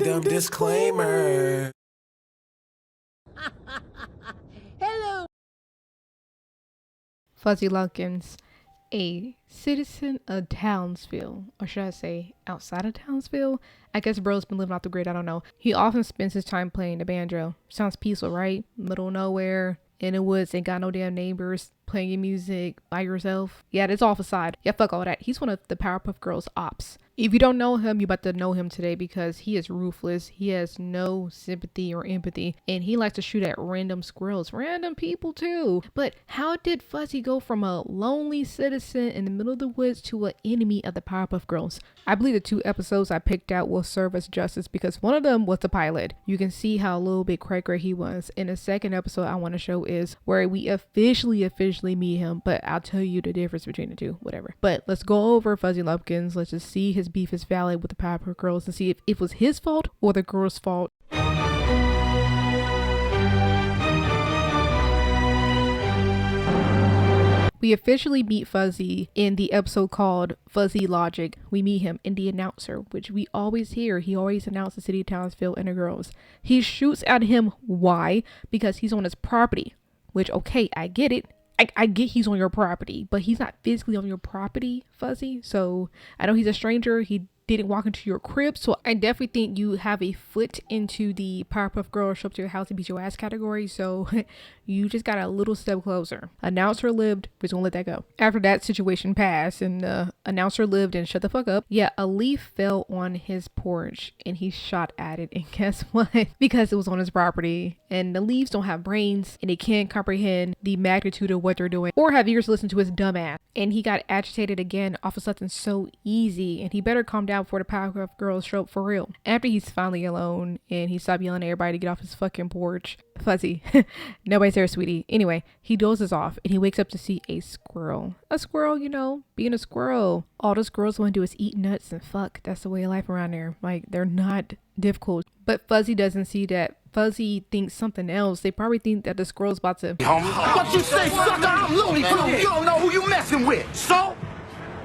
them disclaimer. Hello. Fuzzy Lumpkins, a citizen of Townsville, or should I say outside of Townsville? I guess bro's been living off the grid, I don't know. He often spends his time playing the banjo. Sounds peaceful, right? Middle of nowhere, in the woods, ain't got no damn neighbors, playing your music by yourself. Yeah, it's all facade. Yeah, fuck all that. He's one of the Powerpuff Girls ops. If you don't know him, you about to know him today because he is ruthless. He has no sympathy or empathy, and he likes to shoot at random squirrels, random people too. But how did Fuzzy go from a lonely citizen in the middle of the woods to an enemy of the Powerpuff Girls? I believe the 2 episodes I picked out will serve as justice because one of them was the pilot. You can see how a little bit cracker he was. In the second episode I want to show is where we officially meet him, but I'll tell you the difference between the two, whatever. But let's go over Fuzzy Lumpkins. Let's just see his beef is valid with the Powerpuff Girls and see if it was his fault or the girl's fault. We officially meet Fuzzy in the episode called Fuzzy Logic. We meet him in the announcer, which we always hear. He always announces the city of Townsville and the girls. He shoots at him. Why? Because he's on his property, which, okay, I get it. I get he's on your property, but he's not physically on your property, Fuzzy. So I know he's a stranger. He didn't walk into your crib, so I definitely think you have a foot into the Powerpuff Girls show up to your house and beat your ass category, so you just got a little step closer. Announcer lived, we're gonna let that go. After that situation passed and the announcer lived and shut the fuck up, yeah, a leaf fell on his porch and he shot at it, and guess what? Because it was on his property, and the leaves don't have brains and they can't comprehend the magnitude of what they're doing or have ears to listen to his dumb ass, and he got agitated again off of something so easy, and he better calm down before the Powerpuff Girls show up for real. After he's finally alone and he stopped yelling at everybody to get off his fucking porch, Fuzzy, nobody's there, sweetie. Anyway, he dozes off and he wakes up to see a squirrel. A squirrel, you know, being a squirrel. All the squirrels want to do is eat nuts and fuck. That's the way of life around there. Like, they're not difficult. But Fuzzy doesn't see that. Fuzzy thinks something else. They probably think that the squirrel's about to... What you say, sucker? I'm Looney Tunes. You don't know who you messing with. So?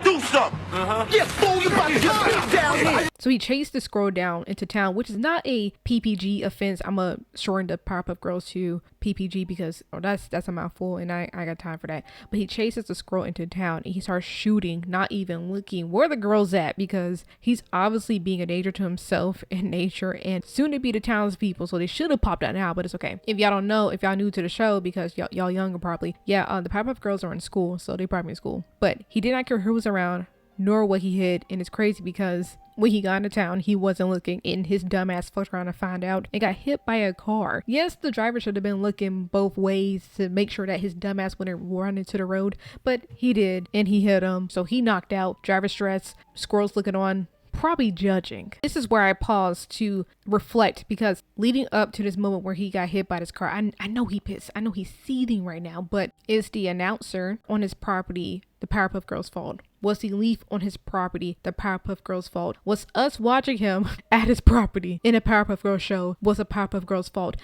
Do something. Yeah, fool, you about to get beat down here. So he chased the squirrel down into town, which is not a PPG offense. I'm gonna shorten the Powerpuff Girls to PPG because that's a mouthful and I got time for that. But he chases the squirrel into town and he starts shooting, not even looking where the girl's at, because he's obviously being a danger to himself and nature and soon to be the townspeople. So they should have popped out now, but it's okay. If y'all don't know, if y'all new to the show, because y'all younger probably, yeah, the Powerpuff Girls are in school, so they probably in school. But he did not care who was around nor what he hid, and it's crazy because when he got into town, he wasn't looking, and his dumbass fucked around and found out and got hit by a car. Yes, the driver should have been looking both ways to make sure that his dumbass wouldn't run into the road, but he did, and he hit him, so he knocked out. Driver stressed, squirrels looking on, probably judging. This is where I pause to reflect, because leading up to this moment where he got hit by this car, I know he pissed, I know he's seething right now, but is the announcer on his property the Powerpuff Girls' fault? Was the leaf on his property the Powerpuff Girls' fault? Was us watching him at his property in a Powerpuff Girls show was a Powerpuff Girls' fault?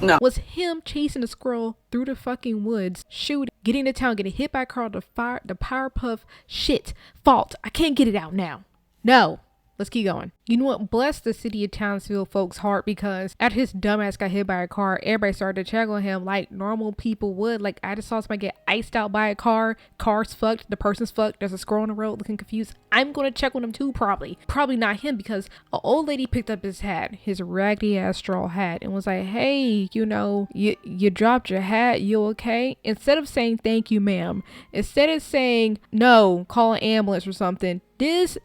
No. Was him chasing a squirrel through the fucking woods, shooting, getting to town, getting hit by a car, the Powerpuff shit fault? I can't get it out now. No. Let's keep going. You know what? Bless the city of Townsville folks' heart, because after his dumbass got hit by a car, everybody started to check on him like normal people would. Like, I just saw somebody get iced out by a car. Car's fucked. The person's fucked. There's a squirrel on the road looking confused. I'm going to check on him too, probably. Probably not him, because an old lady picked up his hat, his raggedy ass straw hat, and was like, hey, you know, you dropped your hat. You okay? Instead of saying thank you, ma'am, instead of saying no, call an ambulance or something, this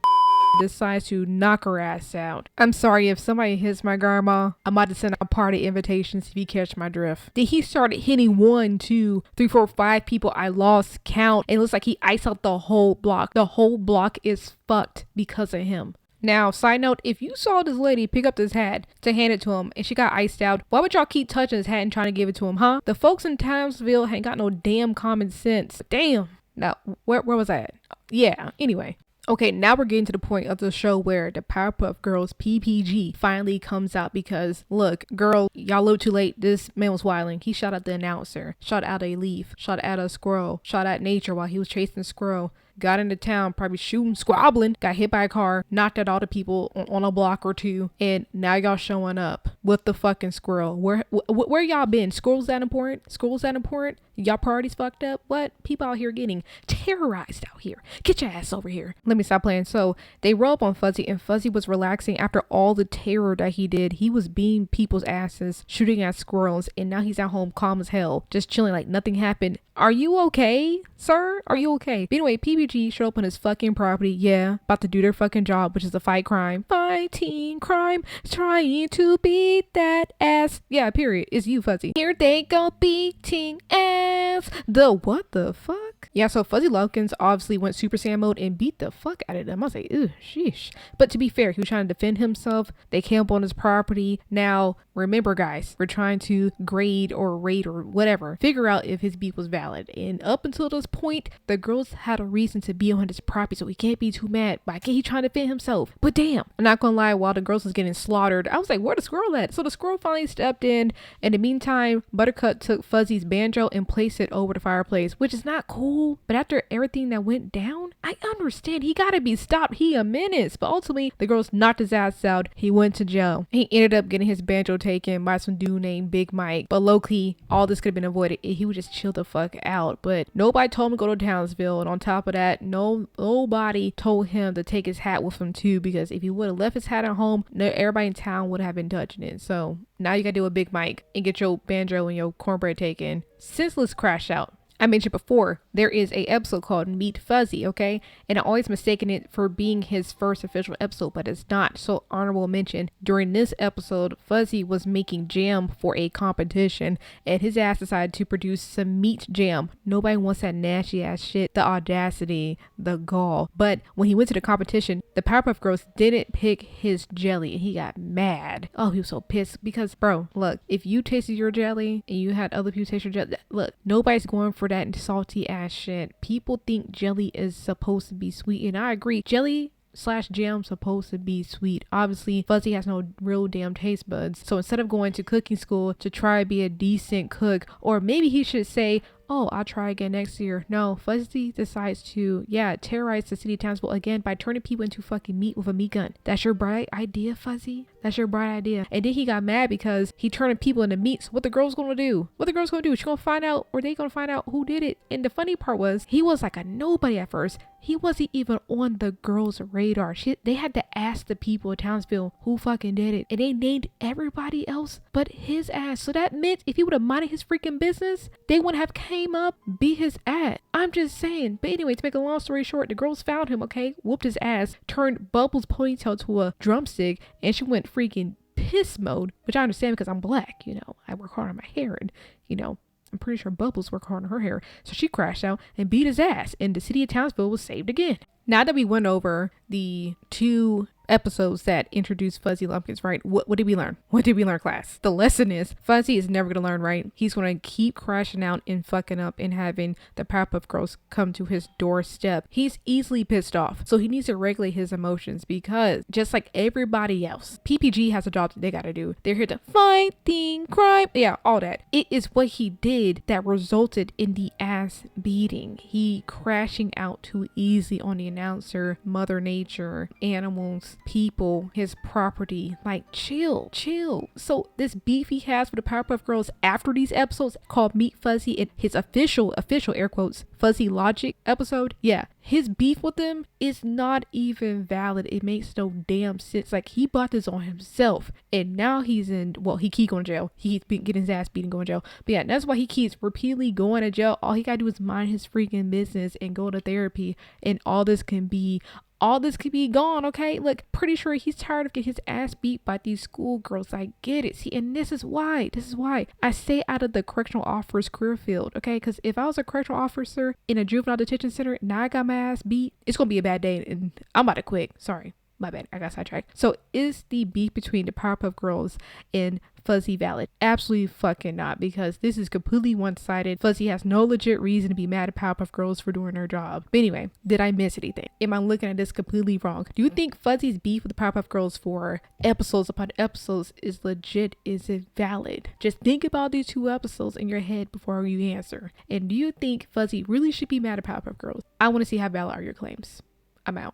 decides to knock her ass out. I'm sorry if somebody hits my grandma. I'm about to send out party invitations if you catch my drift. Then he started hitting 1, 2, 3, 4, 5 people. I lost count. It looks like he iced out the whole block. The whole block is fucked because of him. Now, side note, if you saw this lady pick up this hat to hand it to him and she got iced out, why would y'all keep touching his hat and trying to give it to him, huh? The folks in Townsville ain't got no damn common sense. Damn. Now, where was I at? Yeah, anyway. Okay, now we're getting to the point of the show where the Powerpuff Girls PPG finally comes out, because look, girl, y'all a little too late. This man was wilding. He shot at the announcer, shot at a leaf, shot at a squirrel, shot at nature while he was chasing the squirrel. got into town, probably shooting, squabbling, got hit by a car, knocked out all the people on a block or two, and now y'all showing up with the fucking squirrel. Where y'all been? Squirrels that important? Squirrels that important? Y'all parties fucked up? What? People out here getting terrorized out here. Get your ass over here. Let me stop playing. So they roll up on Fuzzy, and Fuzzy was relaxing after all the terror that he did. He was beating people's asses, shooting at squirrels, and now he's at home calm as hell, just chilling like nothing happened. Are you okay, sir? Are you okay? But anyway, PBG showed up on his fucking property. Yeah, about to do their fucking job, which is to fight crime. Fighting crime, trying to beat that ass. Yeah, period. It's you, Fuzzy. Here they go beating ass. The what the fuck? Yeah, so Fuzzy Lumpkins obviously went Super Saiyan mode and beat the fuck out of them. I was like, ew, sheesh. But to be fair, he was trying to defend himself. They came up on his property. Now, remember guys, we're trying to grade or rate or whatever, figure out if his beef was valid. And up until this point, the girls had a reason to be on his property, so he can't be too mad. Why can't he try to defend himself? But damn, I'm not gonna lie, while the girls was getting slaughtered, I was like, where the squirrel at? So the squirrel finally stepped in. In the meantime, Buttercup took Fuzzy's banjo and placed it over the fireplace, which is not cool. But after everything that went down, I understand he gotta be stopped. He a menace. But ultimately, the girls knocked his ass out. He went to jail. He ended up getting his banjo taken by some dude named Big Mike. But low-key, all this could have been avoided if he would just chill the fuck out. But nobody told him to go to Townsville. And on top of that, nobody told him to take his hat with him too, because if he would have left his hat at home, everybody in town would have been touching it. So now you gotta deal with Big Mike and get your banjo and your cornbread taken. Senseless crash out. I mentioned before, there is a episode called Meet Fuzzy, okay? And I always mistaken it for being his first official episode, but it's not. So honorable mention, during this episode, Fuzzy was making jam for a competition, and his ass decided to produce some meat jam. Nobody wants that nasty ass shit, the audacity, the gall. But when he went to the competition, the Powerpuff Girls didn't pick his jelly, and he got mad. Oh, he was so pissed because, bro, look, if you tasted your jelly and you had other people taste your jelly, look, nobody's going for that salty ass shit. People think jelly is supposed to be sweet, and I agree. Jelly / jam supposed to be sweet. Obviously, Fuzzy has no real damn taste buds. So instead of going to cooking school to try to be a decent cook, or maybe he should say, oh, I'll try again next year. No, Fuzzy decides to, terrorize the city of Townsville again by turning people into fucking meat with a meat gun. That's your bright idea, Fuzzy? That's your bright idea. And then he got mad because he turned people into meat. So what the girl's gonna do? She gonna find out, or they gonna find out who did it. And the funny part was, he was like a nobody at first. He wasn't even on the girls' radar. They had to ask the people of Townsville who fucking did it. And they named everybody else but his ass. So that meant if he would have minded his freaking business, they wouldn't have came up, beat his ass. I'm just saying. But anyway, to make a long story short, the girls found him, okay? Whooped his ass, turned Bubbles' ponytail to a drumstick, and she went freaking piss mode, which I understand because I'm black, I work hard on my hair, and I'm pretty sure Bubbles worked hard on her hair. So she crashed out and beat his ass, and the city of Townsville was saved again. Now that we went over the 2 episodes that introduced Fuzzy Lumpkins, right? What did we learn? What did we learn, class? The lesson is Fuzzy is never gonna learn, right? He's gonna keep crashing out and fucking up and having the Powerpuff Girls come to his doorstep. He's easily pissed off, so he needs to regulate his emotions, because just like everybody else, PPG has a job that they gotta do. They're here to fighting crime, all that. It is what he did that resulted in the ass beating. He crashing out too easily on the announcer, Mother Nature, animals, people, his property. Like, chill. So this beef he has with the Powerpuff Girls after these episodes called Meet Fuzzy, and his official air quotes Fuzzy Logic episode, his beef with them is not even valid. It makes no damn sense. Like, he brought this on himself, and now he's in, he keep going to jail. He's been getting his ass beaten, going to jail. But that's why he keeps repeatedly going to jail. All he gotta do is mind his freaking business and go to therapy, and all this can be gone, okay? Look, pretty sure he's tired of getting his ass beat by these schoolgirls. I get it. See, and this is why I stay out of the correctional officer's career field, okay? Because if I was a correctional officer in a juvenile detention center, now I got my ass beat, it's gonna be a bad day, and I'm about to quit. Sorry. My bad, I got sidetracked. So is the beef between the Powerpuff Girls and Fuzzy valid? Absolutely fucking not, because this is completely one-sided. Fuzzy has no legit reason to be mad at Powerpuff Girls for doing their job. But anyway, did I miss anything? Am I looking at this completely wrong? Do you think Fuzzy's beef with the Powerpuff Girls for episodes upon episodes is legit? Is it valid? Just think about these 2 episodes in your head before you answer. And do you think Fuzzy really should be mad at Powerpuff Girls? I want to see how valid are your claims. I'm out.